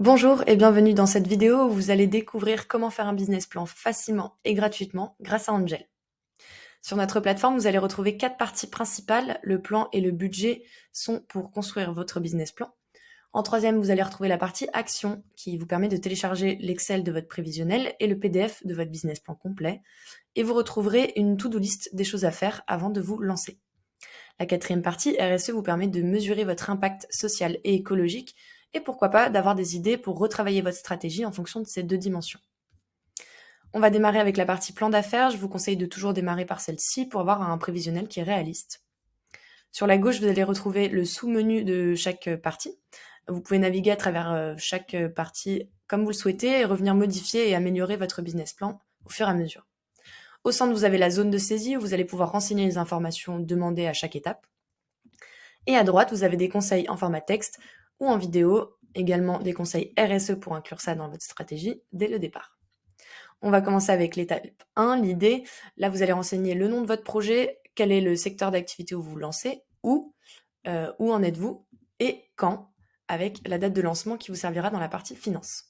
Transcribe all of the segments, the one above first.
Bonjour et bienvenue dans cette vidéo où vous allez découvrir comment faire un business plan facilement et gratuitement grâce à Angel. Sur notre plateforme, vous allez retrouver 4 parties principales. Le plan et le budget sont pour construire votre business plan. En troisième, vous allez retrouver la partie action qui vous permet de télécharger l'Excel de votre prévisionnel et le PDF de votre business plan complet. Et vous retrouverez une to-do list des choses à faire avant de vous lancer. La quatrième partie, RSE, vous permet de mesurer votre impact social et écologique et pourquoi pas d'avoir des idées pour retravailler votre stratégie en fonction de ces deux dimensions. On va démarrer avec la partie plan d'affaires. Je vous conseille de toujours démarrer par celle-ci pour avoir un prévisionnel qui est réaliste. Sur la gauche, vous allez retrouver le sous-menu de chaque partie. Vous pouvez naviguer à travers chaque partie comme vous le souhaitez et revenir modifier et améliorer votre business plan au fur et à mesure. Au centre, vous avez la zone de saisie où vous allez pouvoir renseigner les informations demandées à chaque étape. Et à droite, vous avez des conseils en format texte ou en vidéo, également des conseils RSE pour inclure ça dans votre stratégie dès le départ. On va commencer avec l'étape 1, l'idée. Là, vous allez renseigner le nom de votre projet, quel est le secteur d'activité où vous vous lancez, où en êtes-vous et quand, avec la date de lancement qui vous servira dans la partie finance.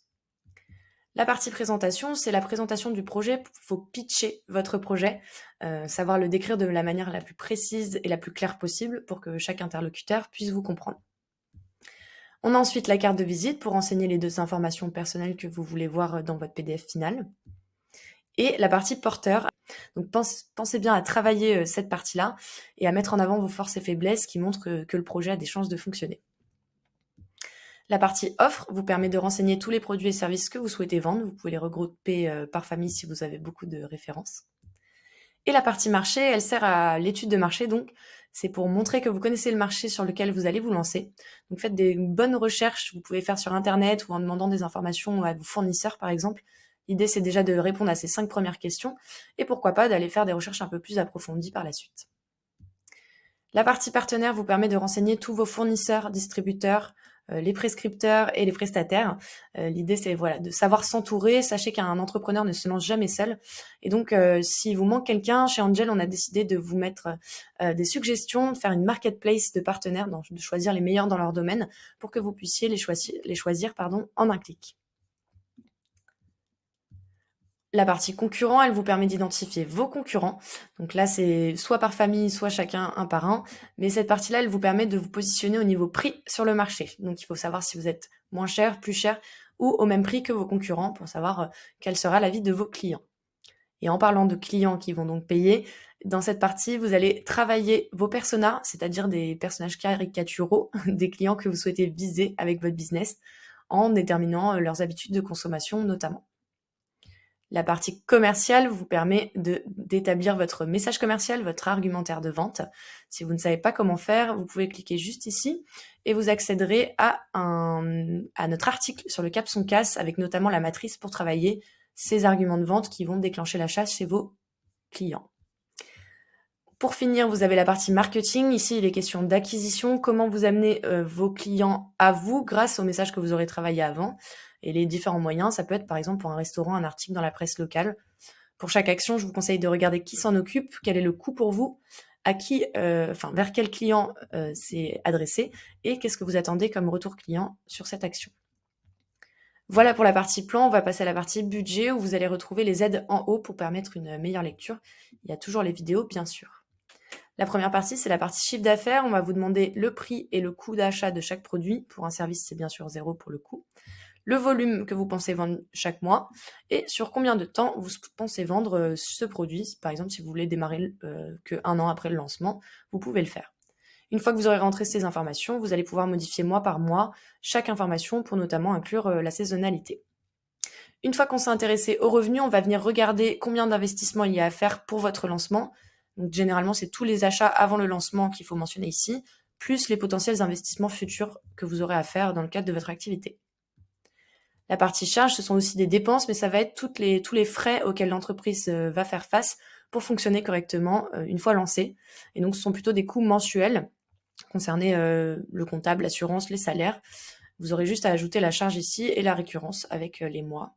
La partie présentation, c'est la présentation du projet. Il faut pitcher votre projet, savoir le décrire de la manière la plus précise et la plus claire possible pour que chaque interlocuteur puisse vous comprendre. On a ensuite la carte de visite pour renseigner les 2 informations personnelles que vous voulez voir dans votre PDF final. Et la partie porteur. Donc pensez bien à travailler cette partie-là et à mettre en avant vos forces et faiblesses qui montrent que le projet a des chances de fonctionner. La partie offre vous permet de renseigner tous les produits et services que vous souhaitez vendre. Vous pouvez les regrouper par famille si vous avez beaucoup de références. Et la partie marché, elle sert à l'étude de marché, donc c'est pour montrer que vous connaissez le marché sur lequel vous allez vous lancer. Donc faites des bonnes recherches, vous pouvez faire sur Internet ou en demandant des informations à vos fournisseurs par exemple. L'idée c'est déjà de répondre à ces 5 premières questions et pourquoi pas d'aller faire des recherches un peu plus approfondies par la suite. La partie partenaire vous permet de renseigner tous vos fournisseurs, distributeurs, les prescripteurs et les prestataires. L'idée, c'est de savoir s'entourer. Sachez qu'un entrepreneur ne se lance jamais seul. Et donc, s'il vous manque quelqu'un, chez Angel, on a décidé de vous mettre des suggestions, de faire une marketplace de partenaires, de choisir les meilleurs dans leur domaine pour que vous puissiez les choisir en un clic. La partie concurrent, elle vous permet d'identifier vos concurrents. Donc là, c'est soit par famille, soit chacun un par un. Mais cette partie-là, elle vous permet de vous positionner au niveau prix sur le marché. Donc il faut savoir si vous êtes moins cher, plus cher ou au même prix que vos concurrents pour savoir quel sera l'avis de vos clients. Et en parlant de clients qui vont donc payer, dans cette partie, vous allez travailler vos personas, c'est-à-dire des personnages caricaturaux des clients que vous souhaitez viser avec votre business en déterminant leurs habitudes de consommation notamment. La partie commerciale vous permet d'établir votre message commercial, votre argumentaire de vente. Si vous ne savez pas comment faire, vous pouvez cliquer juste ici et vous accéderez à notre article sur le Capson Casse avec notamment la matrice pour travailler ces arguments de vente qui vont déclencher l'achat chez vos clients. Pour finir, vous avez la partie marketing. Ici, il est question d'acquisition, comment vous amenez vos clients à vous grâce aux messages que vous aurez travaillé avant. Et les différents moyens, ça peut être par exemple pour un restaurant, un article dans la presse locale. Pour chaque action, je vous conseille de regarder qui s'en occupe, quel est le coût pour vous, vers quel client c'est adressé et qu'est-ce que vous attendez comme retour client sur cette action. Voilà pour la partie plan, on va passer à la partie budget où vous allez retrouver les aides en haut pour permettre une meilleure lecture. Il y a toujours les vidéos, bien sûr. La première partie, c'est la partie chiffre d'affaires. On va vous demander le prix et le coût d'achat de chaque produit. Pour un service, c'est bien sûr 0 pour le coût. Le volume que vous pensez vendre chaque mois et sur combien de temps vous pensez vendre ce produit. Par exemple, si vous voulez démarrer qu'un an après le lancement, vous pouvez le faire. Une fois que vous aurez rentré ces informations, vous allez pouvoir modifier mois par mois chaque information pour notamment inclure la saisonnalité. Une fois qu'on s'est intéressé aux revenus, on va venir regarder combien d'investissements il y a à faire pour votre lancement. Donc généralement, c'est tous les achats avant le lancement qu'il faut mentionner ici, plus les potentiels investissements futurs que vous aurez à faire dans le cadre de votre activité. La partie charge, ce sont aussi des dépenses, mais ça va être tous les frais auxquels l'entreprise va faire face pour fonctionner correctement une fois lancée. Et donc, ce sont plutôt des coûts mensuels concernés le comptable, l'assurance, les salaires. Vous aurez juste à ajouter la charge ici et la récurrence avec les mois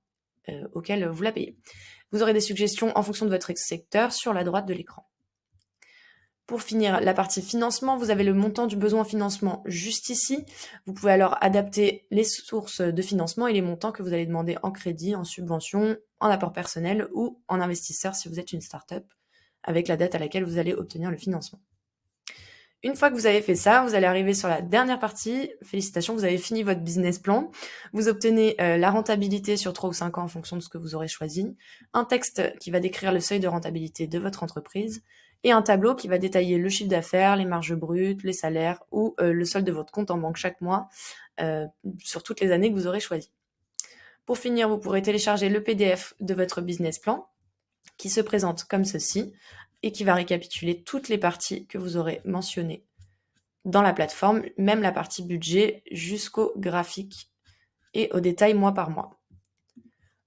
auxquels vous la payez. Vous aurez des suggestions en fonction de votre secteur sur la droite de l'écran. Pour finir, la partie financement, vous avez le montant du besoin en financement juste ici. Vous pouvez alors adapter les sources de financement et les montants que vous allez demander en crédit, en subvention, en apport personnel ou en investisseur si vous êtes une startup, avec la date à laquelle vous allez obtenir le financement. Une fois que vous avez fait ça, vous allez arriver sur la dernière partie. Félicitations, vous avez fini votre business plan. Vous obtenez la rentabilité sur 3 ou 5 ans en fonction de ce que vous aurez choisi, un texte qui va décrire le seuil de rentabilité de votre entreprise et un tableau qui va détailler le chiffre d'affaires, les marges brutes, les salaires ou le solde de votre compte en banque chaque mois sur toutes les années que vous aurez choisies. Pour finir, vous pourrez télécharger le PDF de votre business plan qui se présente comme ceci et qui va récapituler toutes les parties que vous aurez mentionnées dans la plateforme, même la partie budget jusqu'au graphique et au détail mois par mois.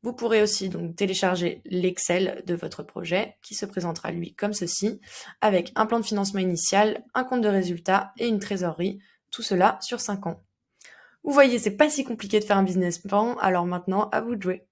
Vous pourrez aussi donc télécharger l'Excel de votre projet qui se présentera lui comme ceci, avec un plan de financement initial, un compte de résultat et une trésorerie, tout cela sur 5 ans. Vous voyez, c'est pas si compliqué de faire un business plan, alors maintenant à vous de jouer.